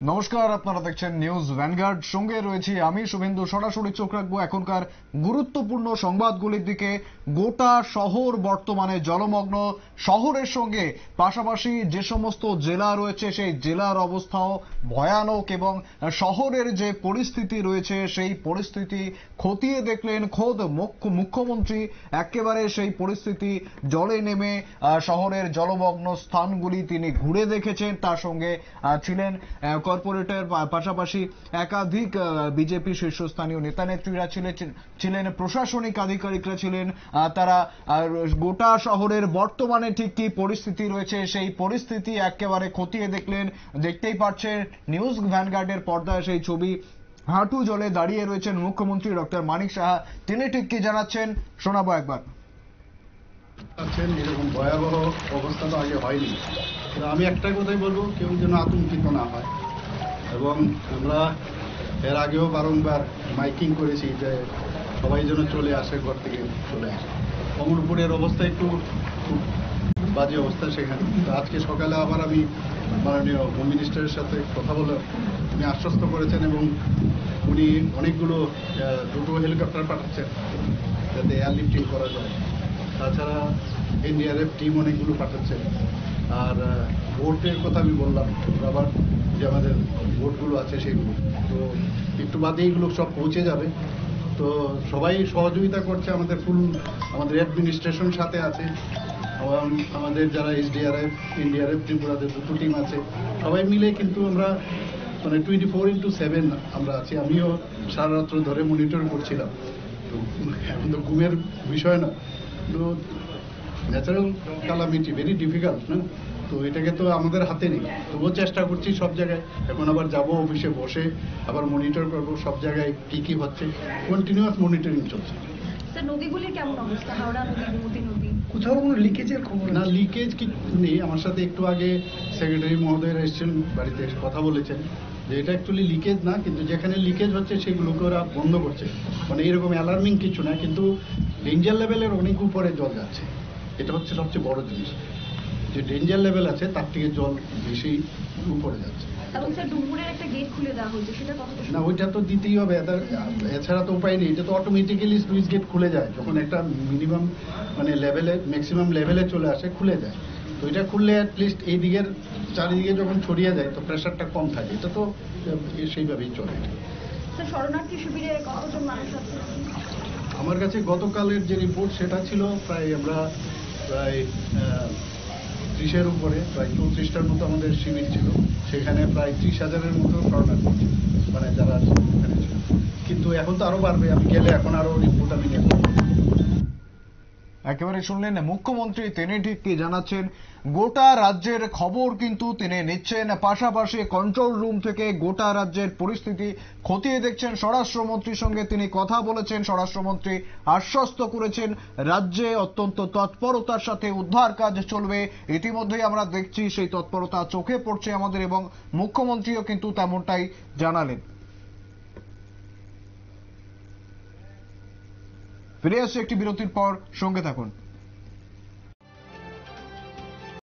নমস্কার, আপনারা দেখছেন নিউজ ভ্যানগার্ড। সঙ্গে রয়েছি আমি শুভেন্দু। সরাসরি চোখ রাখবো এখনকার গুরুত্বপূর্ণ সংবাদগুলির দিকে। গোটা শহর বর্তমানে জলমগ্ন। শহরের সঙ্গে পাশাপাশি যে সমস্ত জেলা রয়েছে সেই জেলার অবস্থাও ভয়ানক এবং শহরের যে পরিস্থিতি রয়েছে সেই পরিস্থিতি খতিয়ে দেখলেন খোদ মুখ্যমন্ত্রী। একেবারে সেই পরিস্থিতি জলে নেমে শহরের জলমগ্ন স্থানগুলি তিনি ঘুরে দেখেছেন। তার সঙ্গে ছিলেন কর্পোরেটর, পাশাপাশি একাধিক বিজেপি শীর্ষস্থানীয় নেতা নেত্রীরা ছিলেন, প্রশাসনিক আধিকারিকরা ছিলেন। তারা গোটা শহরের বর্তমানে ঠিক কি পরিস্থিতি রয়েছে সেই পরিস্থিতি একেবারে খতিয়ে দেখলেন। দেখতেই পাচ্ছেন নিউজ ভ্যানগার্ডের পর্দায় সেই ছবি। হাঁটু জলে দাঁড়িয়ে রয়েছেন মুখ্যমন্ত্রী ডক্টর মানিক সাহা। তিনি ঠিক কি জানাচ্ছেন শোনাবো একবার। এরকম ভয়াবহ অবস্থা তো আগে হয়নি। আমি একটা কথাই বলবো, কেউ যেন আতঙ্কিত না হয়। এবং আমরা এর আগেও বারংবার মাইকিং করেছি যে সবাই যেন চলে আসে, ঘর থেকে চলে আসে। কমলপুরের অবস্থা একটু খুব বাজে অবস্থা সেখানে। তো আজকে সকালে আবার আমি মাননীয় হোম মিনিস্টারের সাথে কথা বলে উনি আশ্বস্ত করেছেন এবং উনি অনেকগুলো দুটো হেলিকপ্টার পাঠাচ্ছেন যাতে এয়ারলিফটিং করা যায়। তাছাড়া এনডিআরএফ টিম অনেকগুলো পাঠাচ্ছেন। আর ভোটের কথা আমি বললাম, আবার যে আমাদের ভোটগুলো আছে সেগুলো তো একটু বাদে এইগুলো সব পৌঁছে যাবে। তো সবাই সহযোগিতা করছে, আমাদের অ্যাডমিনিস্ট্রেশন সাথে আছে, এবং আমাদের যারা এসডিআরএফ এনডিআরএফ ত্রিপুরাদের দুটো টিম আছে, সবাই মিলে কিন্তু আমরা 24/7 আমরা আছি। আমিও সারা রাত্র ধরে মনিটর করছিলাম। তো এখন তো ঘুমের বিষয় না, তো ন্যাচারাল ক্যালামিটি ভেরি ডিফিকাল্ট না, তো এটাকে তো আমাদের হাতে নেই। তবুও চেষ্টা করছি সব জায়গায়। এখন আবার যাব অফিসে বসে আবার মনিটর করব সব জায়গায় কি কি হচ্ছে। কন্টিনিউয়াস মনিটরিং চলছে। নদীগুলির কেমন অবস্থা? হাওড়া নদী, গোমতী নদী, কোথাও কোনো লিকেজের খবর না? লিকেজ কি নেই। আমার সাথে একটু আগে সেক্রেটারি মহোদয়রা এসেছেন, বাড়িতে এসে কথা বলেছেন যে এটা অ্যাকচুয়ালি লিকেজ না, কিন্তু যেখানে লিকেজ হচ্ছে সেগুলোকে ওরা বন্ধ করছে। মানে এরকম অ্যালার্মিং কিছু না, কিন্তু ডেঞ্জার লেভেলের অনেক উপরে জল যাচ্ছে। এটা হচ্ছে সবচেয়ে বড় জিনিস, যে ডেঞ্জার লেভেল আছে তার থেকে জল বেশি উপরে যাচ্ছে। এবং স্যার ডুমুরের একটা গেট খুলে দেওয়া হয়েছে, সেটা কতটা? না, ওইটা তো দিতেই হবে, এছাড়া তো উপায় নেই। এটা তো অটোমেটিক্যালি স্লুইস গেট খুলে যায় যখন একটা মিনিমাম মানে লেভেলে ম্যাক্সিমাম লেভেলে চলে আসে, খুলে যায়। তো এটা খুললে অ্যাটলিস্ট এই দিকের চারিদিকে যখন ছড়িয়ে যায় তো প্রেশারটা কম থাকে। এটা তো সেইভাবেই চলে। স্যার শরণার্থী শিবিরে কতজন মানুষ আছে? আমার কাছে গতকালের যে রিপোর্ট সেটা ছিল প্রায় 30-এর উপরে, প্রায় 34টার মতো আমাদের শিবির ছিল। সেখানে প্রায় 30,000-এর মতো শরণার্থী ছিল, মানে যারা এখানে ছিল। কিন্তু এখন তো আরো বাড়বে, আমি গেলে এখন আরো রিপোর্ট আমি নেব। একেবারে শুনলেন মুখ্যমন্ত্রী, তিনি ঠিক কি জানাচ্ছেন। গোটা রাজ্যের খবর কিন্তু তিনি নিচ্ছেন, পাশাপাশি কন্ট্রোল রুম থেকে গোটা রাজ্যের পরিস্থিতি খতিয়ে দেখছেন। স্বরাষ্ট্রমন্ত্রীর সঙ্গে তিনি কথা বলেছেন। স্বরাষ্ট্রমন্ত্রী আশ্বস্ত করেছেন রাজ্যে অত্যন্ত তৎপরতার সাথে উদ্ধার কাজ চলবে। ইতিমধ্যেই আমরা দেখছি সেই তৎপরতা চোখে পড়ছে আমাদের, এবং মুখ্যমন্ত্রীও কিন্তু তেমনটাই জানালেন। ফিরে আসছে একটি বিরতির পর, সঙ্গে থাকুন।